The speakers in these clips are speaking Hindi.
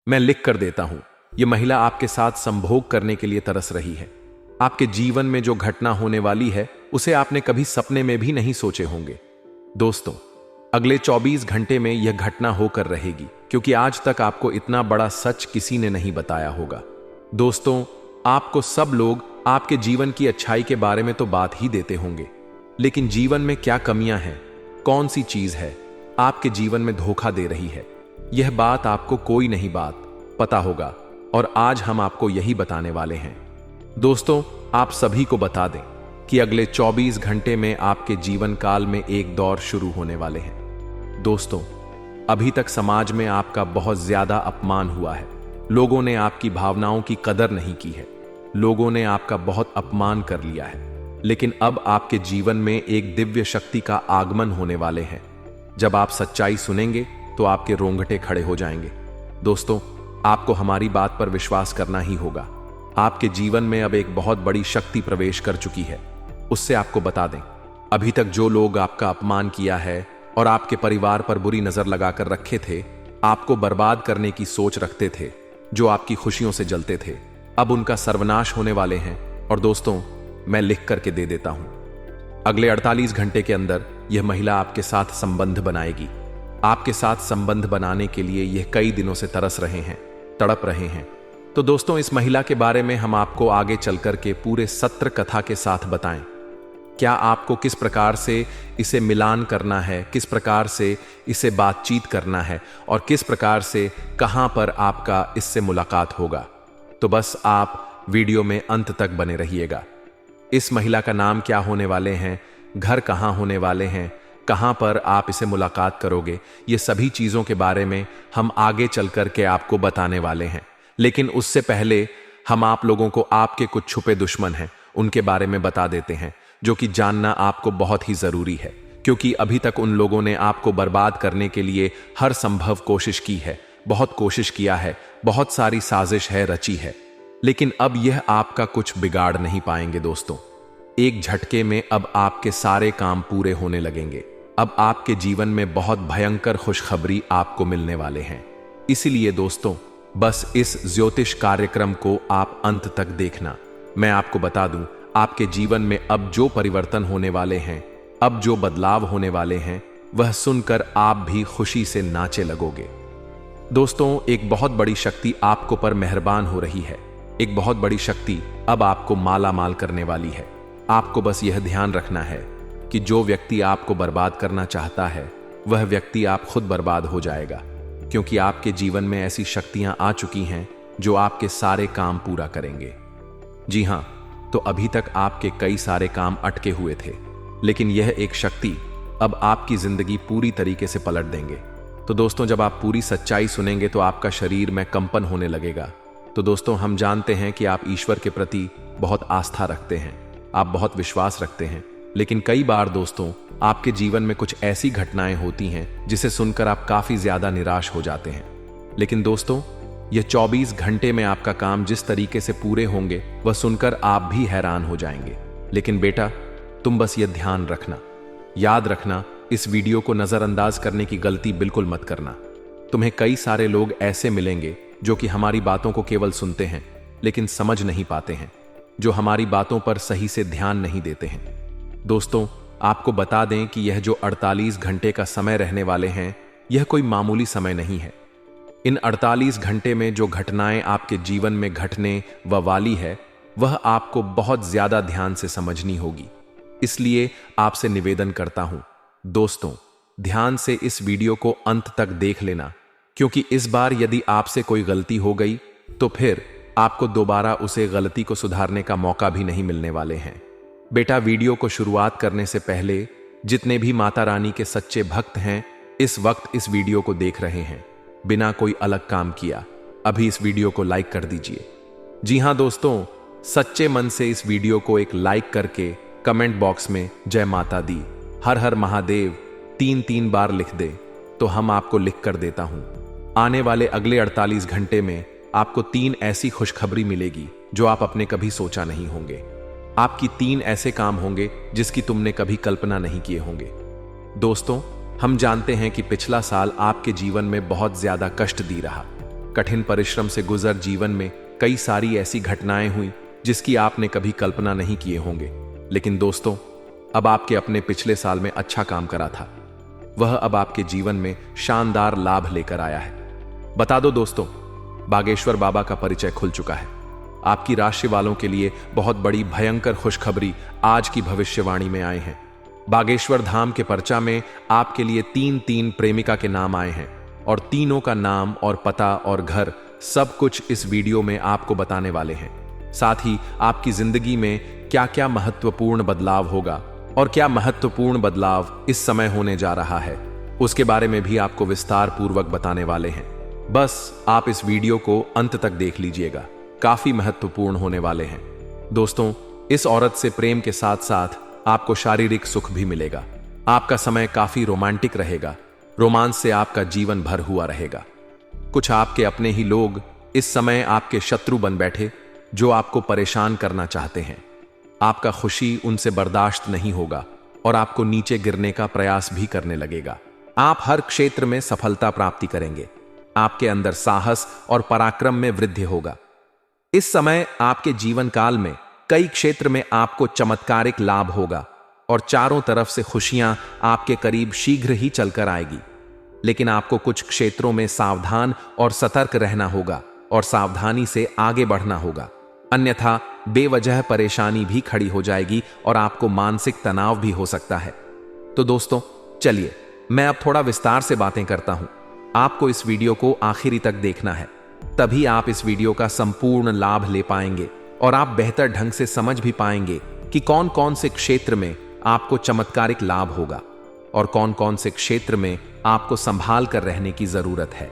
मैं लिख कर देता हूं। यह महिला आपके साथ संभोग करने के लिए तरस रही है। आपके जीवन में जो घटना होने वाली है उसे आपने कभी सपने में भी नहीं सोचे होंगे। दोस्तों, अगले 24 घंटे में यह घटना होकर रहेगी, क्योंकि आज तक आपको इतना बड़ा सच किसी ने नहीं बताया होगा। दोस्तों, आपको सब लोग आपके जीवन की अच्छाई के बारे में तो बात ही देते होंगे, लेकिन जीवन में क्या कमियां हैं, कौन सी चीज है आपके जीवन में धोखा दे रही है, यह बात आपको कोई नहीं बात पता होगा, और आज हम आपको यही बताने वाले हैं। दोस्तों, आप सभी को बता दें कि अगले 24 घंटे में आपके जीवन काल में एक दौर शुरू होने वाले हैं। दोस्तों, अभी तक समाज में आपका बहुत ज्यादा अपमान हुआ है। लोगों ने आपकी भावनाओं की कदर नहीं की है। लोगों ने आपका बहुत अपमान कर लिया है। लेकिन अब आपके जीवन में एक दिव्य शक्ति का आगमन होने वाले हैं। जब आप सच्चाई सुनेंगे तो आपके रोंगटे खड़े हो जाएंगे। दोस्तों, आपको हमारी बात पर विश्वास करना ही होगा। आपके जीवन में अब एक बहुत बड़ी शक्ति प्रवेश कर चुकी है। उससे आपको बता दें, अभी तक जो लोग आपका अपमान किया है और आपके परिवार पर बुरी नजर लगाकर रखे थे, आपको बर्बाद करने की सोच रखते थे, जो आपकी खुशियों से जलते थे, अब उनका सर्वनाश होने वाले हैं। और दोस्तों, मैं लिख करके दे देता हूं, अगले 48 घंटे के अंदर यह महिला आपके साथ संबंध बनाएगी। आपके साथ संबंध बनाने के लिए यह कई दिनों से तरस रहे हैं, तड़प रहे हैं। तो दोस्तों, इस महिला के बारे में हम आपको आगे चलकर के पूरे सत्र कथा के साथ बताएं। क्या आपको किस प्रकार से इसे मिलान करना है, किस प्रकार से इसे बातचीत करना है, और किस प्रकार से कहां पर आपका इससे मुलाकात होगा, तो बस आप वीडियो में अंत तक बने रहिएगा। इस महिला का नाम क्या होने वाले हैं, घर कहां होने वाले हैं, कहां पर आप इसे मुलाकात करोगे, ये सभी चीजों के बारे में हम आगे चल करके आपको बताने वाले हैं। लेकिन उससे पहले हम आप लोगों को आपके कुछ छुपे दुश्मन हैं उनके बारे में बता देते हैं, जो कि जानना आपको बहुत ही जरूरी है, क्योंकि अभी तक उन लोगों ने आपको बर्बाद करने के लिए हर संभव कोशिश की है, बहुत कोशिश किया है, बहुत सारी साजिश है रची है, लेकिन अब यह आपका कुछ बिगाड़ नहीं पाएंगे। दोस्तों, एक झटके में अब आपके सारे काम पूरे होने लगेंगे। अब आपके जीवन में बहुत भयंकर खुशखबरी आपको मिलने वाले हैं। इसीलिए दोस्तों, बस इस ज्योतिष कार्यक्रम को आप अंत तक देखना। मैं आपको बता दूं, आपके जीवन में अब जो परिवर्तन होने वाले हैं, अब जो बदलाव होने वाले हैं, वह सुनकर आप भी खुशी से नाचे लगोगे। दोस्तों, एक बहुत बड़ी शक्ति आपको पर मेहरबान हो रही है। एक बहुत बड़ी शक्ति अब आपको माला माल करने वाली है। आपको बस यह ध्यान रखना है कि जो व्यक्ति आपको बर्बाद करना चाहता है, वह व्यक्ति आप खुद बर्बाद हो जाएगा, क्योंकि आपके जीवन में ऐसी शक्तियां आ चुकी हैं जो आपके सारे काम पूरा करेंगे। जी हां, तो अभी तक आपके कई सारे काम अटके हुए थे, लेकिन यह एक शक्ति अब आपकी जिंदगी पूरी तरीके से पलट देंगे। तो दोस्तों, जब आप पूरी सच्चाई सुनेंगे तो आपका शरीर में कंपन होने लगेगा। तो दोस्तों, हम जानते हैं कि आप ईश्वर के प्रति बहुत आस्था रखते हैं, आप बहुत विश्वास रखते हैं, लेकिन कई बार दोस्तों, आपके जीवन में कुछ ऐसी घटनाएं होती हैं जिसे सुनकर आप काफी ज्यादा निराश हो जाते हैं। लेकिन दोस्तों, यह 24 घंटे में आपका काम जिस तरीके से पूरे होंगे, वह सुनकर आप भी हैरान हो जाएंगे। लेकिन बेटा, तुम बस यह ध्यान रखना, याद रखना, इस वीडियो को नजरअंदाज करने की गलती बिल्कुल मत करना। तुम्हें कई सारे लोग ऐसे मिलेंगे जो कि हमारी बातों को केवल सुनते हैं, लेकिन समझ नहीं पाते हैं, जो हमारी बातों पर सही से ध्यान नहीं देते हैं। दोस्तों, आपको बता दें कि यह जो 48 घंटे का समय रहने वाले हैं, यह कोई मामूली समय नहीं है। इन 48 घंटे में जो घटनाएं आपके जीवन में घटने व वाली है, वह आपको बहुत ज्यादा ध्यान से समझनी होगी। इसलिए आपसे निवेदन करता हूं, दोस्तों, ध्यान से इस वीडियो को अंत तक देख लेना, क्योंकि इस बार यदि आपसे कोई गलती हो गई तो फिर आपको दोबारा उसे गलती को सुधारने का मौका भी नहीं मिलने वाले हैं। बेटा, वीडियो को शुरुआत करने से पहले जितने भी माता रानी के सच्चे भक्त हैं, इस वक्त इस वीडियो को देख रहे हैं, बिना कोई अलग काम किया अभी इस वीडियो को लाइक कर दीजिए। जी हां दोस्तों, सच्चे मन से इस वीडियो को एक लाइक करके कमेंट बॉक्स में जय माता दी, हर हर महादेव 3-3 बार लिख दे, तो हम आपको लिख कर देता हूं। आने वाले अगले 48 घंटे में आपको 3 ऐसी खुशखबरी मिलेगी जो आप अपने कभी सोचा नहीं होंगे। आपकी 3 ऐसे काम होंगे जिसकी तुमने कभी कल्पना नहीं किए होंगे। दोस्तों, हम जानते हैं कि पिछला साल आपके जीवन में बहुत ज्यादा कष्ट दी रहा। कठिन परिश्रम से गुजर जीवन में कई सारी ऐसी घटनाएं हुई जिसकी आपने कभी कल्पना नहीं किए होंगे। लेकिन दोस्तों, अब आपके अपने पिछले साल में अच्छा काम करा था, वह अब आपके जीवन में शानदार लाभ लेकर आया है। बता दो दोस्तों, बागेश्वर बाबा का परिचय खुल चुका है। आपकी राशि वालों के लिए बहुत बड़ी भयंकर खुशखबरी आज की भविष्यवाणी में आए हैं। बागेश्वर धाम के पर्चा में आपके लिए 3 प्रेमिका के नाम आए हैं और तीनों का नाम और पता और घर सब कुछ इस वीडियो में आपको बताने वाले हैं। साथ ही आपकी जिंदगी में क्या क्या महत्वपूर्ण बदलाव होगा और क्या महत्वपूर्ण बदलाव इस समय होने जा रहा है, उसके बारे में भी आपको विस्तार पूर्वक बताने वाले हैं। बस आप इस वीडियो को अंत तक देख लीजिएगा, काफी महत्वपूर्ण होने वाले हैं। दोस्तों, इस औरत से प्रेम के साथ साथ आपको शारीरिक सुख भी मिलेगा। आपका समय काफी रोमांटिक रहेगा। रोमांस से आपका जीवन भर हुआ रहेगा। कुछ आपके अपने ही लोग इस समय आपके शत्रु बन बैठे जो आपको परेशान करना चाहते हैं। आपका खुशी उनसे बर्दाश्त नहीं होगा और आपको नीचे गिरने का प्रयास भी करने लगेगा। आप हर क्षेत्र में सफलता प्राप्ति करेंगे। आपके अंदर साहस और पराक्रम में वृद्धि होगा। इस समय आपके जीवन काल में कई क्षेत्र में आपको चमत्कारिक लाभ होगा और चारों तरफ से खुशियां आपके करीब शीघ्र ही चलकर आएगी। लेकिन आपको कुछ क्षेत्रों में सावधान और सतर्क रहना होगा और सावधानी से आगे बढ़ना होगा, अन्यथा बेवजह परेशानी भी खड़ी हो जाएगी और आपको मानसिक तनाव भी हो सकता है। तो दोस्तों, चलिए मैं अब थोड़ा विस्तार से बातें करता हूं। आपको इस वीडियो को आखिरी तक देखना है, तभी आप इस वीडियो का संपूर्ण लाभ ले पाएंगे और आप बेहतर ढंग से समझ भी पाएंगे कि कौन कौन से क्षेत्र में आपको चमत्कारिक लाभ होगा और कौन कौन से क्षेत्र में आपको संभाल कर रहने की जरूरत है,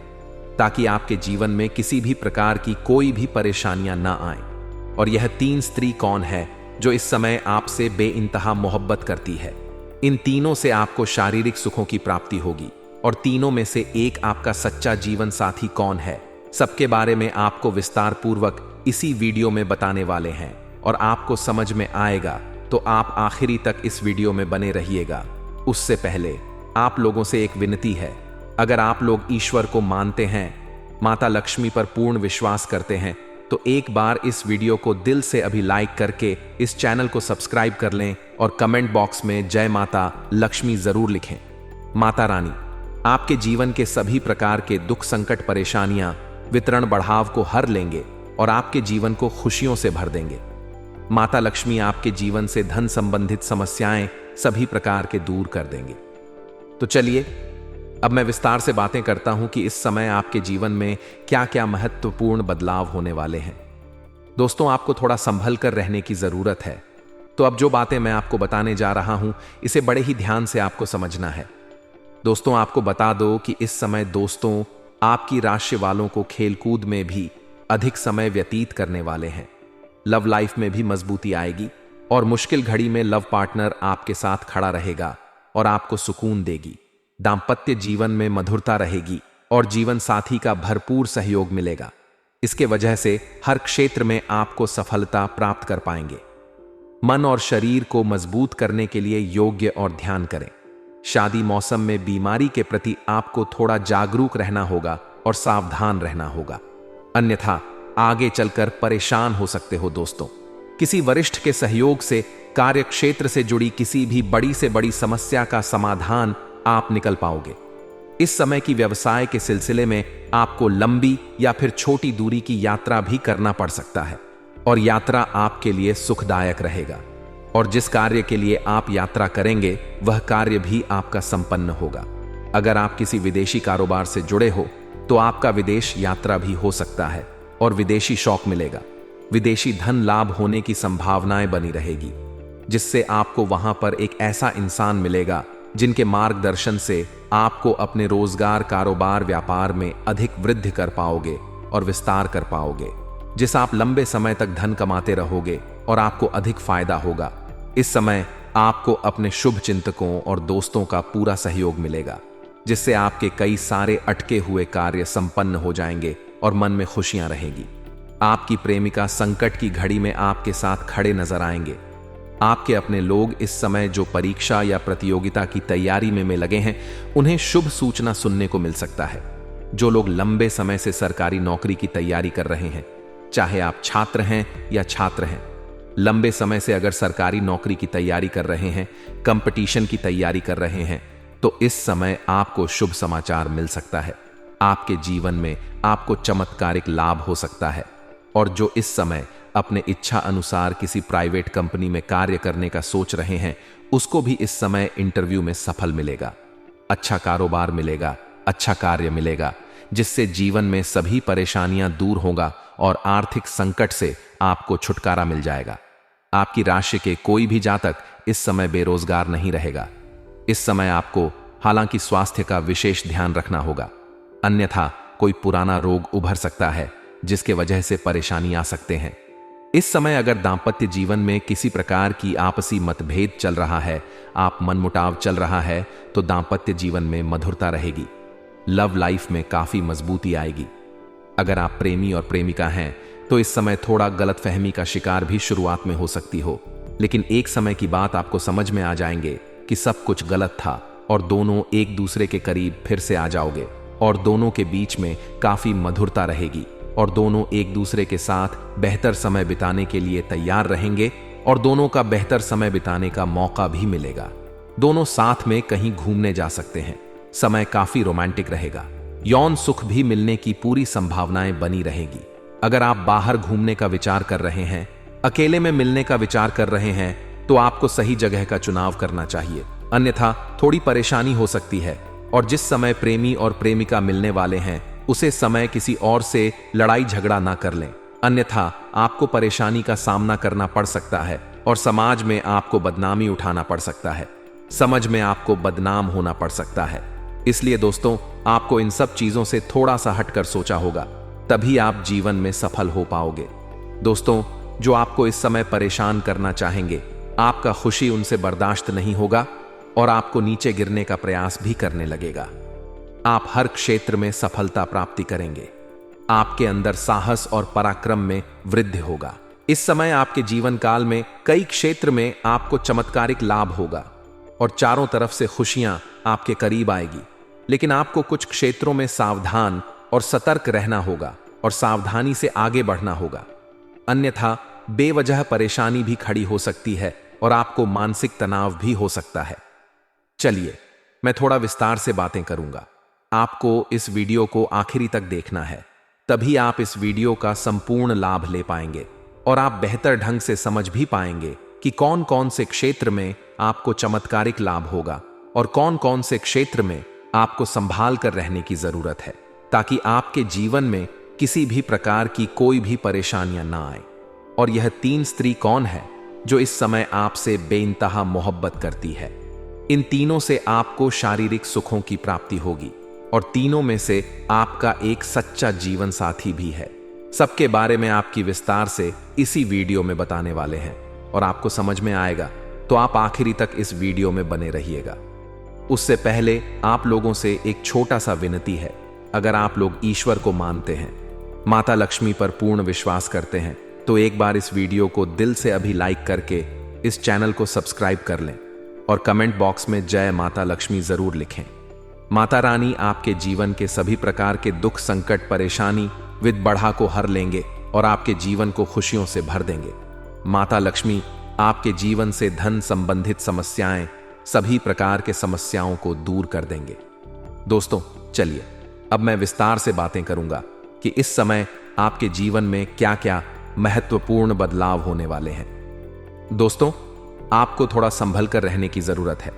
ताकि आपके जीवन में किसी भी प्रकार की कोई भी परेशानियां ना आए। और यह 3 स्त्री कौन है जो इस समय आपसे बेइंतहा मोहब्बत करती है? इन तीनों से आपको शारीरिक सुखों की प्राप्ति होगी और तीनों में से एक आपका सच्चा जीवन साथी कौन है, सबके बारे में आपको विस्तार पूर्वक इसी वीडियो में बताने वाले हैं और आपको समझ में आएगा, तो आप आखिरी तक इस वीडियो में बने रहिएगा। उससे पहले आप लोगों से एक विनती है, अगर आप लोग ईश्वर को मानते हैं, माता लक्ष्मी पर पूर्ण विश्वास करते हैं, तो एक बार इस वीडियो को दिल से अभी लाइक करके इस चैनल को सब्सक्राइब कर लें और कमेंट बॉक्स में जय माता लक्ष्मी जरूर लिखें। माता रानी आपके जीवन के सभी प्रकार के दुख, संकट, परेशानियां, वितरण बढ़ाव को हर लेंगे और आपके जीवन को खुशियों से भर देंगे। माता लक्ष्मी आपके जीवन से धन संबंधित समस्याएं सभी प्रकार के दूर कर देंगे। तो चलिए अब मैं विस्तार से बातें करता हूं कि इस समय आपके जीवन में क्या क्या महत्वपूर्ण बदलाव होने वाले हैं। दोस्तों, आपको थोड़ा संभल कर रहने की जरूरत है। तो अब जो बातें मैं आपको बताने जा रहा हूं, इसे बड़े ही ध्यान से आपको समझना है। दोस्तों, आपको बता दो कि इस समय दोस्तों आपकी राशि वालों को खेलकूद में भी अधिक समय व्यतीत करने वाले हैं। लव लाइफ में भी मजबूती आएगी और मुश्किल घड़ी में लव पार्टनर आपके साथ खड़ा रहेगा और आपको सुकून देगी। दाम्पत्य जीवन में मधुरता रहेगी और जीवन साथी का भरपूर सहयोग मिलेगा। इसके वजह से हर क्षेत्र में आपको सफलता प्राप्त कर पाएंगे। मन और शरीर को मजबूत करने के लिए योग्य और ध्यान करें। शादी मौसम में बीमारी के प्रति आपको थोड़ा जागरूक रहना होगा और सावधान रहना होगा, अन्यथा आगे चलकर परेशान हो सकते हो। दोस्तों, किसी वरिष्ठ के सहयोग से कार्य क्षेत्र से जुड़ी किसी भी बड़ी से बड़ी समस्या का समाधान आप निकल पाओगे। इस समय की व्यवसाय के सिलसिले में आपको लंबी या फिर छोटी दूरी की यात्रा भी करना पड़ सकता है और यात्रा आपके लिए सुखदायक रहेगा और जिस कार्य के लिए आप यात्रा करेंगे वह कार्य भी आपका संपन्न होगा। अगर आप किसी विदेशी कारोबार से जुड़े हो तो आपका विदेश यात्रा भी हो सकता है और विदेशी शौक मिलेगा। विदेशी धन लाभ होने की संभावनाएं बनी रहेगी, जिससे आपको वहां पर एक ऐसा इंसान मिलेगा जिनके मार्गदर्शन से आपको अपने रोजगार, कारोबार, व्यापार में अधिक वृद्धि कर पाओगे और विस्तार कर पाओगे, जिस आप लंबे समय तक धन कमाते रहोगे और आपको अधिक फायदा होगा। इस समय आपको अपने शुभ चिंतकों और दोस्तों का पूरा सहयोग मिलेगा, जिससे आपके कई सारे अटके हुए कार्य संपन्न हो जाएंगे और मन में खुशियां रहेगी। आपकी प्रेमिका संकट की घड़ी में आपके साथ खड़े नजर आएंगे। आपके अपने लोग इस समय जो परीक्षा या प्रतियोगिता की तैयारी में लगे हैं, उन्हें शुभ सूचना सुनने को मिल सकता है। जो लोग लंबे समय से सरकारी नौकरी की तैयारी कर रहे हैं, चाहे आप छात्र हैं या छात्र हैं, लंबे समय से अगर सरकारी नौकरी की तैयारी कर रहे हैं, कंपटीशन की तैयारी कर रहे हैं, तो इस समय आपको शुभ समाचार मिल सकता है। आपके जीवन में आपको चमत्कारिक लाभ हो सकता है। और जो इस समय अपने इच्छा अनुसार किसी प्राइवेट कंपनी में कार्य करने का सोच रहे हैं, उसको भी इस समय इंटरव्यू में सफल मिलेगा। अच्छा कारोबार मिलेगा, अच्छा कार्य मिलेगा, जिससे जीवन में सभी परेशानियां दूर होगा और आर्थिक संकट से आपको छुटकारा मिल जाएगा। आपकी राशि के कोई भी जातक इस समय बेरोजगार नहीं रहेगा। इस समय आपको हालांकि स्वास्थ्य का विशेष ध्यान रखना होगा, अन्यथा कोई पुराना रोग उभर सकता है जिसके वजह से परेशानी आ सकते हैं। इस समय अगर दांपत्य जीवन में किसी प्रकार की आपसी मतभेद चल रहा है, आप मनमुटाव चल रहा है, तो दांपत्य जीवन में मधुरता रहेगी। लव लाइफ में काफी मजबूती आएगी। अगर आप प्रेमी और प्रेमिका हैं तो इस समय थोड़ा गलतफहमी का शिकार भी शुरुआत में हो सकती हो, लेकिन एक समय की बात आपको समझ में आ जाएंगे कि सब कुछ गलत था और दोनों एक दूसरे के करीब फिर से आ जाओगे और दोनों के बीच में काफी मधुरता रहेगी और दोनों एक दूसरे के साथ बेहतर समय बिताने के लिए तैयार रहेंगे और दोनों का बेहतर समय बिताने का मौका भी मिलेगा। दोनों साथ में कहीं घूमने जा सकते हैं। समय काफी रोमांटिक रहेगा। यौन सुख भी मिलने की पूरी संभावनाएं बनी रहेगी। अगर आप बाहर घूमने का विचार कर रहे हैं, अकेले में मिलने का विचार कर रहे हैं, तो आपको सही जगह का चुनाव करना चाहिए, अन्यथा थोड़ी परेशानी हो सकती है। और जिस समय प्रेमी और प्रेमिका मिलने वाले हैं, उसे समय किसी और से लड़ाई झगड़ा ना कर लें, अन्यथा आपको परेशानी का सामना करना पड़ सकता है और समाज में आपको बदनामी उठाना पड़ सकता है। समझ में आपको बदनाम होना पड़ सकता है। इसलिए दोस्तों, आपको इन सब चीजों से थोड़ा सा हटकर सोचा होगा, तभी आप जीवन में सफल हो पाओगे। दोस्तों, जो आपको इस समय परेशान करना चाहेंगे, आपका खुशी उनसे बर्दाश्त नहीं होगा और आपको नीचे गिरने का प्रयास भी करने लगेगा। आप हर क्षेत्र में सफलता प्राप्ति करेंगे। आपके अंदर साहस और पराक्रम में वृद्धि होगा। इस समय आपके जीवन काल में कई क्षेत्र में आपको चमत्कारिक लाभ होगा और चारों तरफ से खुशियां आपके करीब आएगी। लेकिन आपको कुछ क्षेत्रों में सावधान और सतर्क रहना होगा और सावधानी से आगे बढ़ना होगा, अन्यथा बेवजह परेशानी भी खड़ी हो सकती है और आपको मानसिक तनाव भी हो सकता है। चलिए, मैं थोड़ा विस्तार से बातें करूंगा। आपको इस वीडियो को आखिरी तक देखना है, तभी आप इस वीडियो का संपूर्ण लाभ ले पाएंगे और आप बेहतर ढंग से समझ भी पाएंगे कि कौन कौन से क्षेत्र में आपको चमत्कारिक लाभ होगा और कौन कौन से क्षेत्र में आपको संभाल कर रहने की जरूरत है, ताकि आपके जीवन में किसी भी प्रकार की कोई भी परेशानियां ना आए। और यह 3 स्त्री कौन है जो इस समय आपसे बेइंतहा मोहब्बत करती है? इन तीनों से आपको शारीरिक सुखों की प्राप्ति होगी और तीनों में से आपका एक सच्चा जीवन साथी भी है। सबके बारे में आपकी विस्तार से इसी वीडियो में बताने वाले हैं और आपको समझ में आएगा, तो आप आखिरी तक इस वीडियो में बने रहिएगा। उससे पहले आप लोगों से एक छोटा सा विनती है। अगर आप लोग ईश्वर को मानते हैं, माता लक्ष्मी पर पूर्ण विश्वास करते हैं, तो एक बार इस वीडियो को दिल से अभी लाइक करके इस चैनल को सब्सक्राइब कर लें और कमेंट बॉक्स में जय माता लक्ष्मी जरूर लिखें। माता रानी आपके जीवन के सभी प्रकार के दुख, संकट, परेशानी, विद बढ़ा को हर लेंगे और आपके जीवन को खुशियों से भर देंगे। माता लक्ष्मी आपके जीवन से धन संबंधित समस्याएं, सभी प्रकार के समस्याओं को दूर कर देंगे। दोस्तों, चलिए अब मैं विस्तार से बातें करूंगा कि इस समय आपके जीवन में क्या क्या महत्वपूर्ण बदलाव होने वाले हैं। दोस्तों, आपको थोड़ा संभल कर रहने की जरूरत है।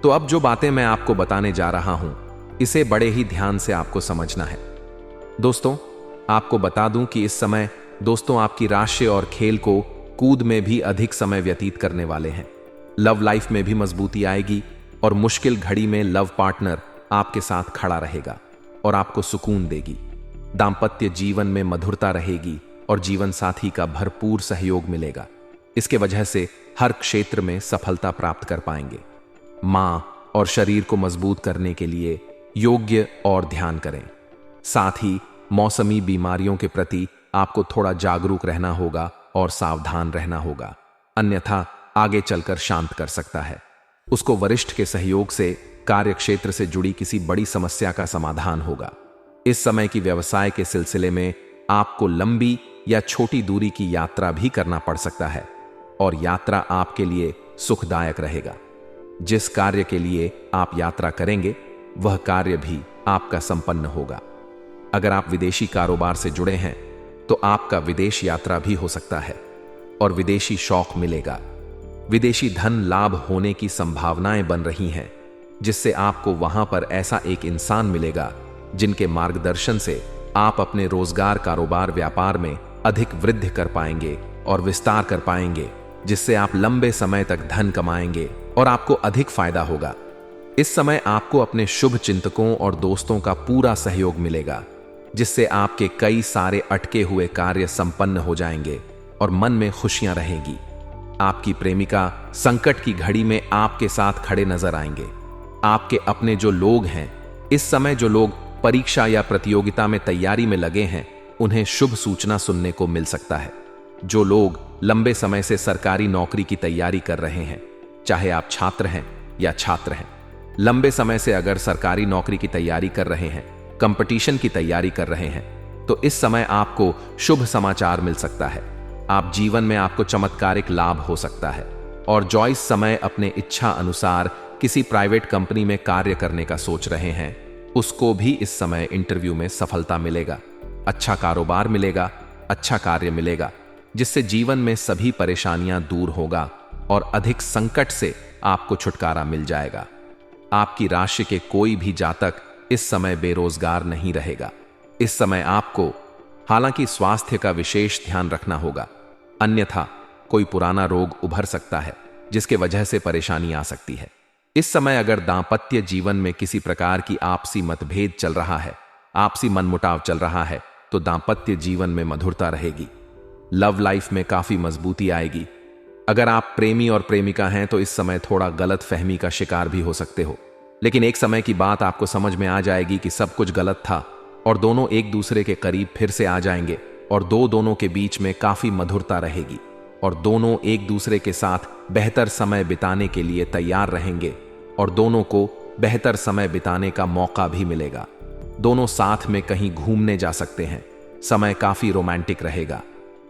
तो अब जो बातें मैं आपको बताने जा रहा हूं, इसे बड़े ही ध्यान से आपको समझना है। दोस्तों, आपको बता दूं कि इस समय दोस्तों आपकी राशि और खेल को कूद में भी अधिक समय व्यतीत करने वाले हैं। लव लाइफ में भी मजबूती आएगी और मुश्किल घड़ी में लव पार्टनर आपके साथ खड़ा रहेगा और आपको सुकून देगी। दांपत्य जीवन में मधुरता रहेगी और जीवन साथी का भरपूर सहयोग मिलेगा। इसके वजह से हर क्षेत्र में सफलता प्राप्त कर पाएंगे। मां और शरीर को मजबूत करने के लिए योग्य और ध्यान करें। साथ ही मौसमी बीमारियों के प्रति आपको थोड़ा जागरूक रहना होगा और सावधान रहना होगा, अन्यथा आगे चलकर शांत कर सकता है। उसको वरिष्ठ के सहयोग से कार्य क्षेत्र से जुड़ी किसी बड़ी समस्या का समाधान होगा। इस समय की व्यवसाय के सिलसिले में आपको लंबी या छोटी दूरी की यात्रा भी करना पड़ सकता है और यात्रा आपके लिए सुखदायक रहेगा। जिस कार्य के लिए आप यात्रा करेंगे वह कार्य भी आपका संपन्न होगा। अगर आप विदेशी कारोबार से जुड़े हैं तो आपका विदेश यात्रा भी हो सकता है और विदेशी शौक मिलेगा। विदेशी धन लाभ होने की संभावनाएं बन रही हैं, जिससे आपको वहां पर ऐसा एक इंसान मिलेगा जिनके मार्गदर्शन से आप अपने रोजगार, कारोबार, व्यापार में अधिक वृद्धि कर पाएंगे और विस्तार कर पाएंगे, जिससे आप लंबे समय तक धन कमाएंगे और आपको अधिक फायदा होगा। इस समय आपको अपने शुभ चिंतकों और दोस्तों का पूरा सहयोग मिलेगा, जिससे आपके कई सारे अटके हुए कार्य संपन्न हो जाएंगे और मन में खुशियां रहेंगी। आपकी प्रेमिका संकट की घड़ी में आपके साथ खड़े नजर आएंगे। आपके अपने जो लोग हैं, इस समय जो लोग परीक्षा या प्रतियोगिता में तैयारी में लगे हैं, उन्हें शुभ सूचना सुनने को मिल सकता है। जो लोग लंबे समय से सरकारी नौकरी की तैयारी कर रहे हैं, चाहे आप छात्र हैं या छात्र हैं, लंबे समय से अगर सरकारी नौकरी की तैयारी कर रहे हैं, कंपटीशन की तैयारी कर रहे हैं, तो इस समय आपको शुभ समाचार मिल सकता है। आप जीवन में आपको चमत्कारिक लाभ हो सकता है और जो इस समय अपने इच्छा अनुसार किसी प्राइवेट कंपनी में कार्य करने का सोच रहे हैं, उसको भी इस समय इंटरव्यू में सफलता मिलेगा। अच्छा कारोबार मिलेगा, अच्छा कार्य मिलेगा, जिससे जीवन में सभी परेशानियां दूर होगा और अधिक संकट से आपको छुटकारा मिल जाएगा। आपकी राशि के कोई भी जातक इस समय बेरोजगार नहीं रहेगा। इस समय आपको हालांकि स्वास्थ्य का विशेष ध्यान रखना होगा, अन्यथा कोई पुराना रोग उभर सकता है जिसके वजह से परेशानी आ सकती है। इस समय अगर दांपत्य जीवन में किसी प्रकार की आपसी मतभेद चल रहा है, आपसी मनमुटाव चल रहा है, तो दांपत्य जीवन में मधुरता रहेगी। लव लाइफ में काफी मजबूती आएगी। अगर आप प्रेमी और प्रेमिका हैं तो इस समय थोड़ा गलत फहमी का शिकार भी हो सकते हो, लेकिन एक समय की बात आपको समझ में आ जाएगी कि सब कुछ गलत था और दोनों एक दूसरे के करीब फिर से आ जाएंगे और दोनों के बीच में काफी मधुरता रहेगी और दोनों एक दूसरे के साथ बेहतर समय बिताने के लिए तैयार रहेंगे और दोनों को बेहतर समय बिताने का मौका भी मिलेगा। दोनों साथ में कहीं घूमने जा सकते हैं। समय काफी रोमांटिक रहेगा।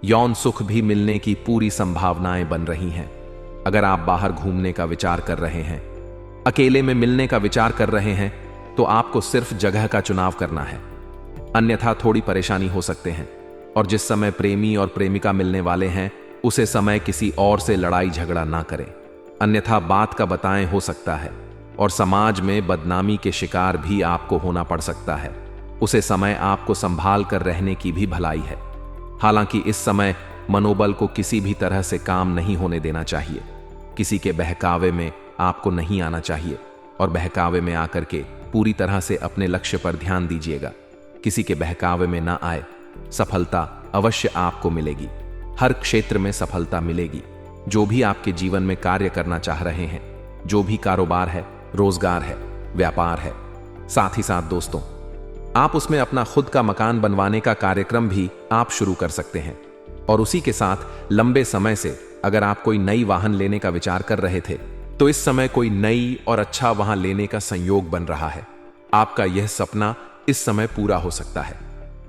यौन सुख भी मिलने की पूरी संभावनाएं बन रही हैं। अगर आप बाहर घूमने का विचार कर रहे हैं, अकेले में मिलने का विचार कर रहे हैं, तो आपको सिर्फ जगह का चुनाव करना है, अन्यथा थोड़ी परेशानी हो सकते हैं। और जिस समय प्रेमी और प्रेमिका मिलने वाले हैं, उसे समय किसी और से लड़ाई झगड़ा ना करें, अन्यथा बात का बताएं हो सकता है और समाज में बदनामी के शिकार भी आपको होना पड़ सकता है। उसे समय आपको संभाल कर रहने की भी भलाई है। हालांकि इस समय मनोबल को किसी भी तरह से काम नहीं होने देना चाहिए। किसी के बहकावे में आपको नहीं आना चाहिए और बहकावे में आकर के पूरी तरह से अपने लक्ष्य पर ध्यान दीजिएगा। किसी के बहकावे में ना आए। सफलता अवश्य आपको मिलेगी। हर क्षेत्र में सफलता मिलेगी। जो भी आपके जीवन में कार्य करना चाह रहे हैं, जो भी कारोबार है, रोजगार है, व्यापार है, साथ ही साथ दोस्तों, आप उसमें अपना खुद का मकान बनवाने का कार्यक्रम भी आप शुरू कर सकते हैं। और उसी के साथ लंबे समय से अगर आप कोई नई वाहन लेने का विचार कर रहे थे, तो इस समय कोई नई और अच्छा वाहन लेने का संयोग बन रहा है। आपका यह सपना इस समय पूरा हो सकता है।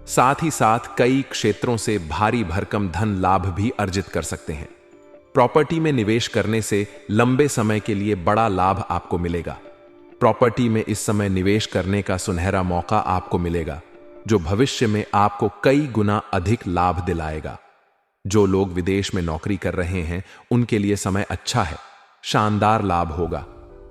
साथ ही साथ कई क्षेत्रों से भारी भरकम धन लाभ भी अर्जित कर सकते हैं। प्रॉपर्टी में निवेश करने से लंबे समय के लिए बड़ा लाभ आपको मिलेगा। प्रॉपर्टी में इस समय निवेश करने का सुनहरा मौका आपको मिलेगा, जो भविष्य में आपको कई गुना अधिक लाभ दिलाएगा। जो लोग विदेश में नौकरी कर रहे हैं, उनके लिए समय अच्छा है, शानदार लाभ होगा।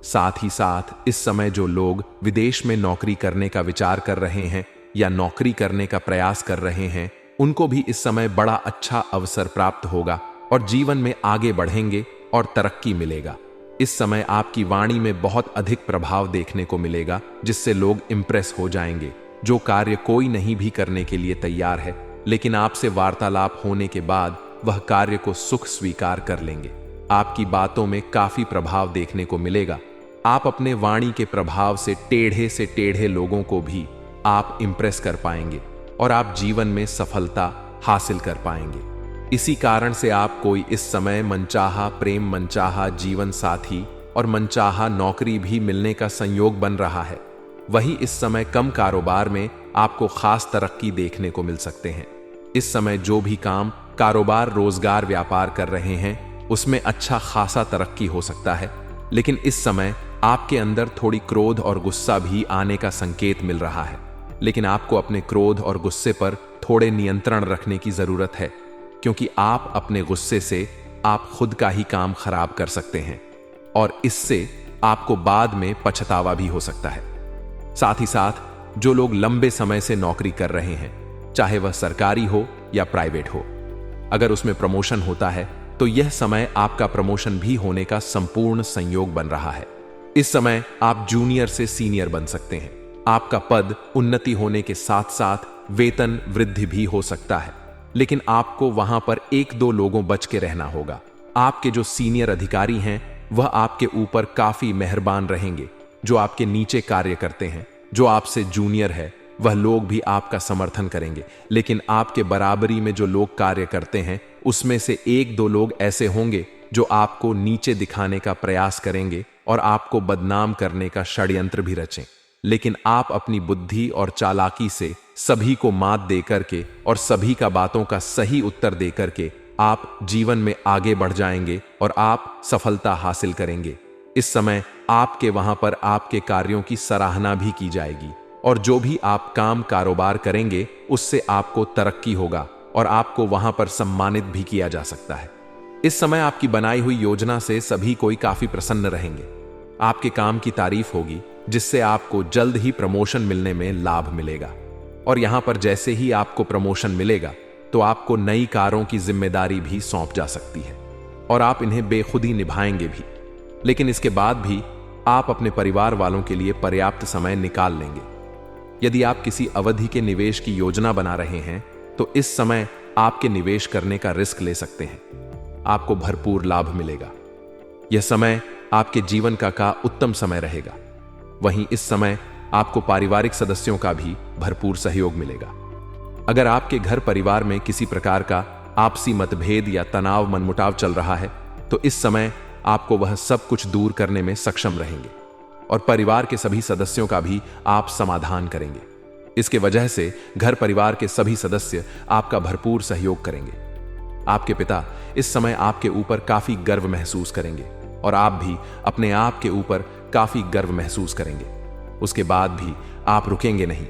साथ ही साथ इस समय जो लोग विदेश में नौकरी करने का विचार कर रहे हैं या नौकरी करने का प्रयास कर रहे हैं, उनको भी इस समय बड़ा अच्छा अवसर प्राप्त होगा और जीवन में आगे बढ़ेंगे और तरक्की मिलेगा। इस समय आपकी वाणी में बहुत अधिक प्रभाव देखने को मिलेगा, जिससे लोग इंप्रेस हो जाएंगे। जो कार्य कोई नहीं भी करने के लिए तैयार है, लेकिन आपसे वार्तालाप होने के बाद वह कार्य को सुख स्वीकार कर लेंगे। आपकी बातों में काफी प्रभाव देखने को मिलेगा। आप अपने वाणी के प्रभाव से टेढ़े लोगों को भी आप इंप्रेस कर पाएंगे और आप जीवन में सफलता हासिल कर पाएंगे। इसी कारण से आप कोई इस समय मनचाहा प्रेम, मनचाहा जीवन साथी और मनचाहा नौकरी भी मिलने का संयोग बन रहा है। वहीं इस समय कम कारोबार में आपको खास तरक्की देखने को मिल सकते हैं। इस समय जो भी काम, कारोबार, रोजगार, व्यापार कर रहे हैं उसमें अच्छा खासा तरक्की हो सकता है। लेकिन इस समय आपके अंदर थोड़ी क्रोध और गुस्सा भी आने का संकेत मिल रहा है। लेकिन आपको अपने क्रोध और गुस्से पर थोड़े नियंत्रण रखने की जरूरत है, क्योंकि आप अपने गुस्से से आप खुद का ही काम खराब कर सकते हैं और इससे आपको बाद में पछतावा भी हो सकता है। साथ ही साथ जो लोग लंबे समय से नौकरी कर रहे हैं, चाहे वह सरकारी हो या प्राइवेट हो, अगर उसमें प्रमोशन होता है तो यह समय आपका प्रमोशन भी होने का संपूर्ण संयोग बन रहा है। इस समय आप जूनियर से सीनियर बन सकते हैं। आपका पद उन्नति होने के साथ साथ वेतन वृद्धि भी हो सकता है, लेकिन आपको वहां पर एक दो लोगों बच के रहना होगा। आपके जो सीनियर अधिकारी हैं वह आपके ऊपर काफी मेहरबान रहेंगे। जो आपके नीचे कार्य करते हैं, जो आपसे जूनियर है, वह लोग भी आपका समर्थन करेंगे। लेकिन आपके बराबरी में जो लोग कार्य करते हैं उसमें से एक दो लोग ऐसे होंगे जो आपको नीचे दिखाने का प्रयास करेंगे और आपको बदनाम करने का षड्यंत्र भी रचें। लेकिन आप अपनी बुद्धि और चालाकी से सभी को मात देकर के और सभी का बातों का सही उत्तर देकर के आप जीवन में आगे बढ़ जाएंगे और आप सफलता हासिल करेंगे। इस समय आपके वहां पर आपके कार्यों की सराहना भी की जाएगी और जो भी आप काम कारोबार करेंगे उससे आपको तरक्की होगा और आपको वहां पर सम्मानित भी किया जा सकता है। इस समय आपकी बनाई हुई योजना से सभी कोई काफी प्रसन्न रहेंगे। आपके काम की तारीफ होगी, जिससे आपको जल्द ही प्रमोशन मिलने में लाभ मिलेगा। और यहां पर जैसे ही आपको प्रमोशन मिलेगा तो आपको नई कारों की जिम्मेदारी भी सौंप जा सकती है और आप इन्हें बेखुदी निभाएंगे भी। लेकिन इसके बाद भी आप अपने परिवार वालों के लिए पर्याप्त समय निकाल लेंगे। यदि आप किसी अवधि के निवेश की योजना बना रहे हैं तो इस समय आपके निवेश करने का रिस्क ले सकते हैं। आपको भरपूर लाभ मिलेगा। यह समय आपके जीवन का उत्तम समय रहेगा। वहीं इस समय आपको पारिवारिक सदस्यों का भी भरपूर सहयोग मिलेगा। अगर आपके घर परिवार में किसी प्रकार का आपसी मतभेद या तनाव, मनमुटाव चल रहा है तो इस समय आपको वह सब कुछ दूर करने में सक्षम रहेंगे और परिवार के सभी सदस्यों का भी आप समाधान करेंगे। इसके वजह से घर परिवार के सभी सदस्य आपका भरपूर सहयोग करेंगे। आपके पिता इस समय आपके ऊपर काफी गर्व महसूस करेंगे और आप भी अपने आप के ऊपर काफी गर्व महसूस करेंगे। उसके बाद भी आप रुकेंगे नहीं,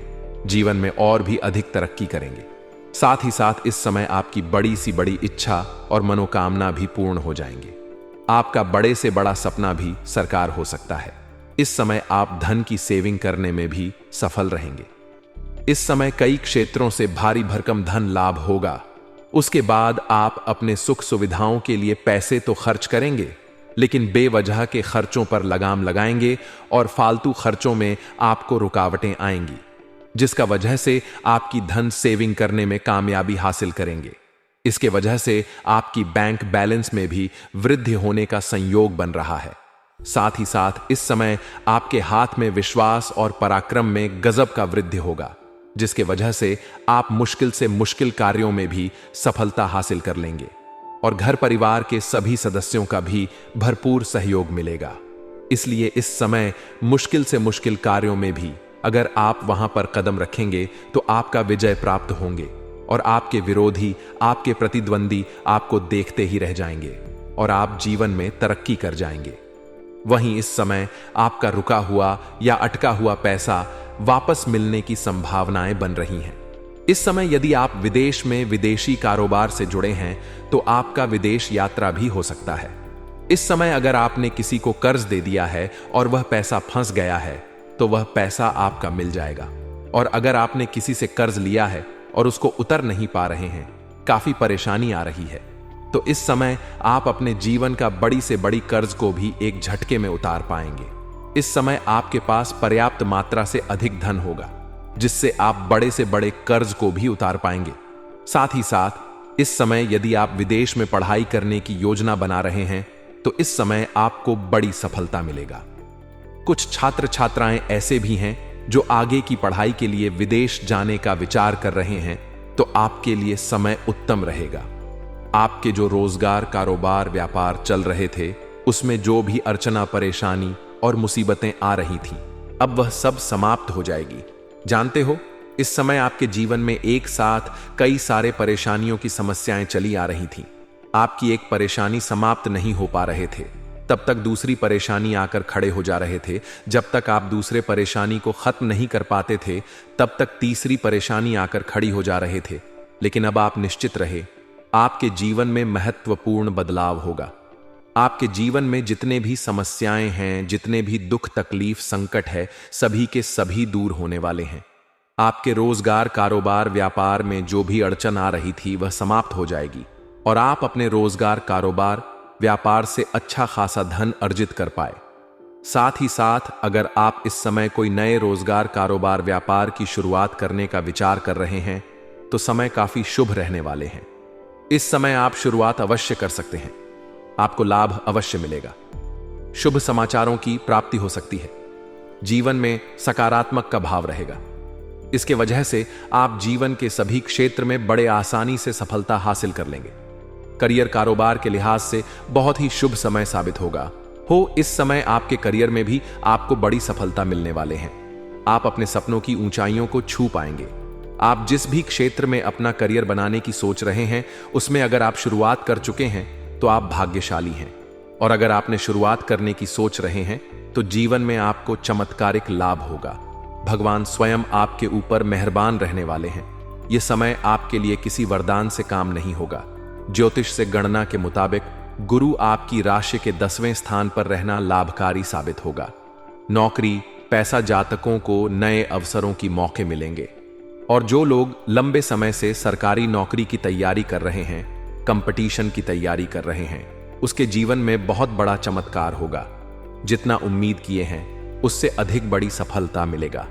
जीवन में और भी अधिक तरक्की करेंगे। साथ ही साथ इस समय आपकी बड़ी सी बड़ी इच्छा और मनोकामना भी पूर्ण हो जाएंगे। आपका बड़े से बड़ा सपना भी साकार हो सकता है। इस समय आप धन की सेविंग करने में भी सफल रहेंगे। इस समय कई क्षेत्रों से भारी भरकम धन लाभ होगा। उसके बाद आप अपने सुख सुविधाओं के लिए पैसे तो खर्च करेंगे, लेकिन बेवजह के खर्चों पर लगाम लगाएंगे और फालतू खर्चों में आपको रुकावटें आएंगी, जिसका वजह से आपकी धन सेविंग करने में कामयाबी हासिल करेंगे। इसके वजह से आपकी बैंक बैलेंस में भी वृद्धि होने का संयोग बन रहा है। साथ ही साथ इस समय आपके हाथ में विश्वास और पराक्रम में गजब का वृद्धि होगा, जिसके वजह से आप मुश्किल से मुश्किल कार्यों में भी सफलता हासिल कर लेंगे और घर परिवार के सभी सदस्यों का भी भरपूर सहयोग मिलेगा। इसलिए इस समय मुश्किल से मुश्किल कार्यों में भी अगर आप वहां पर कदम रखेंगे तो आपका विजय प्राप्त होंगे और आपके विरोधी, आपके प्रतिद्वंदी आपको देखते ही रह जाएंगे और आप जीवन में तरक्की कर जाएंगे। वहीं इस समय आपका रुका हुआ या अटका हुआ पैसा वापस मिलने की संभावनाएं बन रही हैं। इस समय यदि आप विदेश में विदेशी कारोबार से जुड़े हैं तो आपका विदेश यात्रा भी हो सकता है। इस समय अगर आपने किसी को कर्ज दे दिया है और वह पैसा फंस गया है तो वह पैसा आपका मिल जाएगा। और अगर आपने किसी से कर्ज लिया है और उसको उतर नहीं पा रहे हैं, काफी परेशानी आ रही है, तो इस समय आप अपने जीवन का बड़ी से बड़ी कर्ज को भी एक झटके में उतार पाएंगे। इस समय आपके पास पर्याप्त मात्रा से अधिक धन होगा, जिससे आप बड़े से बड़े कर्ज को भी उतार पाएंगे। साथ ही साथ इस समय यदि आप विदेश में पढ़ाई करने की योजना बना रहे हैं तो इस समय आपको बड़ी सफलता मिलेगा। कुछ छात्र छात्राएं ऐसे भी हैं जो आगे की पढ़ाई के लिए विदेश जाने का विचार कर रहे हैं, तो आपके लिए समय उत्तम रहेगा। आपके जो रोजगार, कारोबार, व्यापार चल रहे थे उसमें जो भी अड़चना, परेशानी और मुसीबतें आ रही थीं, अब वह सब समाप्त हो जाएगी। जानते हो, इस समय आपके जीवन में एक साथ कई सारे परेशानियों की समस्याएं चली आ रही थीं। आपकी एक परेशानी समाप्त नहीं हो पा रहे थे, तब तक दूसरी परेशानी आकर खड़े हो जा रहे थे। जब तक आप दूसरे परेशानी को खत्म नहीं कर पाते थे, तब तक तीसरी परेशानी आकर खड़ी हो जा रहे थे। लेकिन अब आप निश्चित रहे, आपके जीवन में महत्वपूर्ण बदलाव होगा। आपके जीवन में जितने भी समस्याएं हैं, जितने भी दुख तकलीफ संकट है, सभी के सभी दूर होने वाले हैं। आपके रोजगार, कारोबार, व्यापार में जो भी अड़चन आ रही थी वह समाप्त हो जाएगी और आप अपने रोजगार, कारोबार, व्यापार से अच्छा खासा धन अर्जित कर पाए। साथ ही साथ अगर आप इस समय कोई नए रोजगार, कारोबार, व्यापार की शुरुआत करने का विचार कर रहे हैं तो समय काफी शुभ रहने वाले हैं। इस समय आप शुरुआत अवश्य कर सकते हैं, आपको लाभ अवश्य मिलेगा। शुभ समाचारों की प्राप्ति हो सकती है। जीवन में सकारात्मक का भाव रहेगा। इसके वजह से आप जीवन के सभी क्षेत्र में बड़े आसानी से सफलता हासिल कर लेंगे। करियर, कारोबार के लिहाज से बहुत ही शुभ समय साबित होगा। इस समय आपके करियर में भी आपको बड़ी सफलता मिलने वाले हैं। आप अपने सपनों की ऊंचाइयों को छू पाएंगे। आप जिस भी क्षेत्र में अपना करियर बनाने की सोच रहे हैं, उसमें अगर आप शुरुआत कर चुके हैं तो आप भाग्यशाली हैं। और अगर आपने शुरुआत करने की सोच रहे हैं तो जीवन में आपको चमत्कारिक लाभ होगा। भगवान स्वयं आपके ऊपर मेहरबान रहने वाले हैं। यह समय आपके लिए किसी वरदान से काम नहीं होगा। ज्योतिष से गणना के मुताबिक गुरु आपकी राशि के 10वें स्थान पर रहना लाभकारी साबित होगा। नौकरी, पैसा जातकों को नए अवसरों की मौके मिलेंगे। और जो लोग लंबे समय से सरकारी नौकरी की तैयारी कर रहे हैं, कंपटीशन की तैयारी कर रहे हैं, उसके जीवन में बहुत बड़ा चमत्कार होगा। जितना उम्मीद किए हैं उससे अधिक बड़ी सफलता मिलेगा।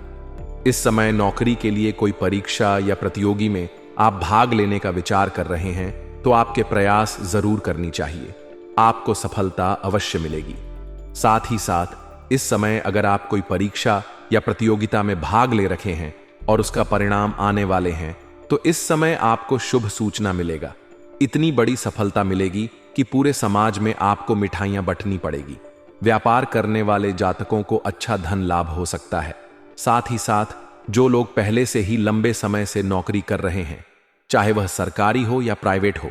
इस समय नौकरी के लिए कोई परीक्षा या प्रतियोगी में आप भाग लेने का विचार कर रहे हैं तो आपके प्रयास जरूर करनी चाहिए। आपको सफलता अवश्य मिलेगी। साथ ही साथ इस समय अगर आप कोई परीक्षा या प्रतियोगिता में भाग ले रखे हैं और उसका परिणाम आने वाले हैं तो इस समय आपको शुभ सूचना मिलेगा। इतनी बड़ी सफलता मिलेगी कि पूरे समाज में आपको मिठाइयां बंटनी पड़ेगी। व्यापार करने वाले जातकों को अच्छा धन लाभ हो सकता है। साथ ही साथ जो लोग पहले से ही लंबे समय से नौकरी कर रहे हैं, चाहे वह सरकारी हो या प्राइवेट हो,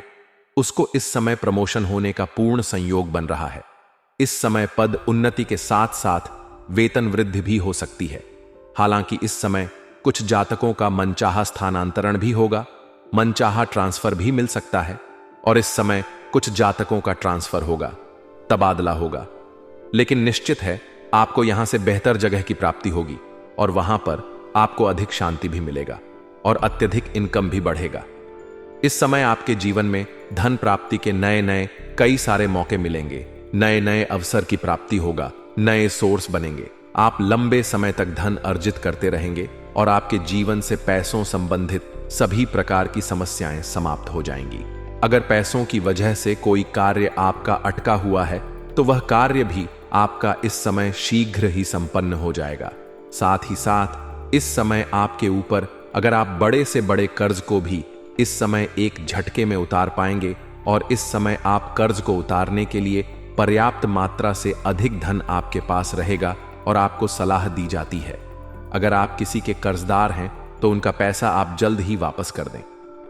उसको इस समय प्रमोशन होने का पूर्ण संयोग बन रहा है। इस समय पद उन्नति के साथ साथ वेतन वृद्धि भी हो सकती है। हालांकि इस समय कुछ जातकों का मनचाहा स्थानांतरण भी होगा, मनचाहा ट्रांसफर भी मिल सकता है। और इस समय कुछ जातकों का ट्रांसफर होगा, तबादला होगा। लेकिन निश्चित है आपको यहां से बेहतर जगह की प्राप्ति होगी और वहां पर आपको अधिक शांति भी मिलेगा और अत्यधिक इनकम भी बढ़ेगा। इस समय आपके जीवन में धन प्राप्ति के नए नए कई सारे मौके मिलेंगे। नए नए अवसर की प्राप्ति होगा, नए सोर्स बनेंगे। आप लंबे समय तक धन अर्जित करते रहेंगे और आपके जीवन से पैसों संबंधित सभी प्रकार की समस्याएं समाप्त हो जाएंगी। अगर पैसों की वजह से कोई कार्य आपका अटका हुआ है तो वह कार्य भी आपका इस समय शीघ्र ही संपन्न हो जाएगा। साथ ही साथ इस समय आपके ऊपर अगर आप बड़े से बड़े कर्ज को भी इस समय एक झटके में उतार पाएंगे और इस समय आप कर्ज को उतारने के लिए पर्याप्त मात्रा से अधिक धन आपके पास रहेगा और आपको सलाह दी जाती है। अगर आप किसी के कर्जदार हैं तो उनका पैसा आप जल्द ही वापस कर दें,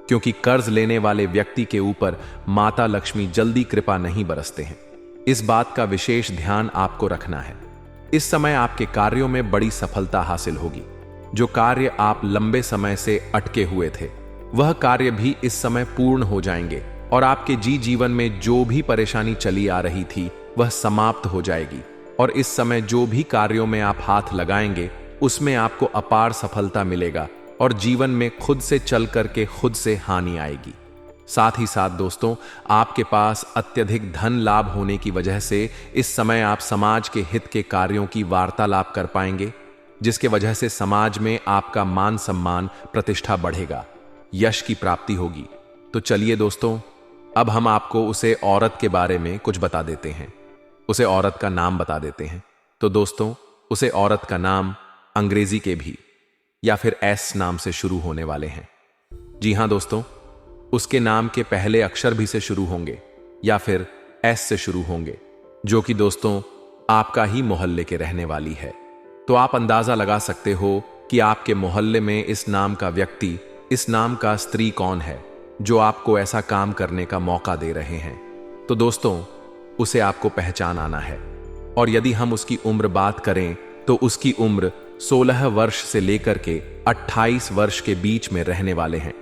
क्योंकि कर्ज लेने वाले व्यक्ति के ऊपर माता लक्ष्मी जल्दी कृपा नहीं बरसते हैं। इस बात का विशेष ध्यान आपको रखना है। इस समय आपके कार्यों में बड़ी सफलता हासिल होगी। जो कार्य आप लंबे समय से अटके हुए थे वह कार्य भी इस समय पूर्ण हो जाएंगे और आपके जीवन में जो भी परेशानी चली आ रही थी वह समाप्त हो जाएगी। और इस समय जो भी कार्यों में आप हाथ लगाएंगे उसमें आपको अपार सफलता मिलेगा और जीवन में खुद से चल करके खुद से हानि आएगी। साथ ही साथ दोस्तों, आपके पास अत्यधिक धन लाभ होने की वजह से इस समय आप समाज के हित के कार्यों की वार्तालाप कर पाएंगे, जिसके वजह से समाज में आपका मान सम्मान, प्रतिष्ठा बढ़ेगा, यश की प्राप्ति होगी। तो चलिए दोस्तों, अब हम आपको उसे औरत के बारे में कुछ बता देते हैं, उसे औरत का नाम बता देते हैं। तो दोस्तों, उसे औरत का नाम अंग्रेजी के भी या फिर एस नाम से शुरू होने वाले हैं। जी हां दोस्तों, उसके नाम के पहले अक्षर भी से शुरू होंगे या फिर एस से शुरू होंगे, जो कि दोस्तों आपका ही मोहल्ले के रहने वाली है। तो आप अंदाजा लगा सकते हो कि आपके मोहल्ले में इस नाम का व्यक्ति, इस नाम का स्त्री कौन है जो आपको ऐसा काम करने का मौका दे रहे हैं। तो दोस्तों, उसे आपको पहचान आना है। और यदि हम उसकी उम्र बात करें तो उसकी उम्र 16 वर्ष से लेकर के 28 वर्ष के बीच में रहने वाले हैं।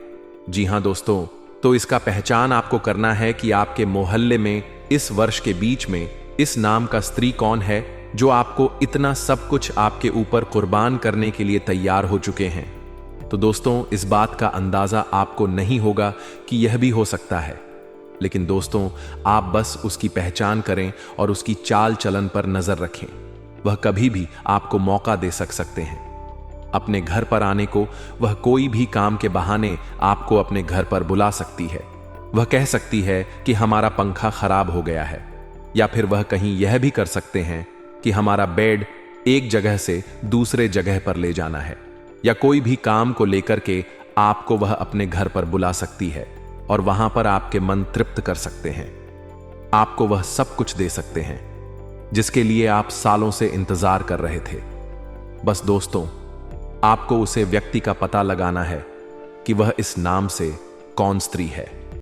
जी हां दोस्तों, तो इसका पहचान आपको करना है कि आपके मोहल्ले में इस वर्ष के बीच में इस नाम का स्त्री कौन है जो आपको इतना सब कुछ आपके ऊपर कुर्बान करने के लिए तैयार हो चुके हैं। तो दोस्तों, इस बात का अंदाजा आपको नहीं होगा कि यह भी हो सकता है, लेकिन दोस्तों, आप बस उसकी पहचान करें और उसकी चाल चलन पर नजर रखें। वह कभी भी आपको मौका दे सकते हैं अपने घर पर आने को। वह कोई भी काम के बहाने आपको अपने घर पर बुला सकती है। वह कह सकती है कि हमारा पंखा खराब हो गया है, या फिर वह कहीं यह भी कर सकते हैं कि हमारा बेड एक जगह से दूसरे जगह पर ले जाना है, या कोई भी काम को लेकर के आपको वह अपने घर पर बुला सकती है और वहां पर आपके मन तृप्त कर सकते हैं। आपको वह सब कुछ दे सकते हैं जिसके लिए आप सालों से इंतजार कर रहे थे। बस दोस्तों, आपको उसे व्यक्ति का पता लगाना है कि वह इस नाम से कौन स्त्री है।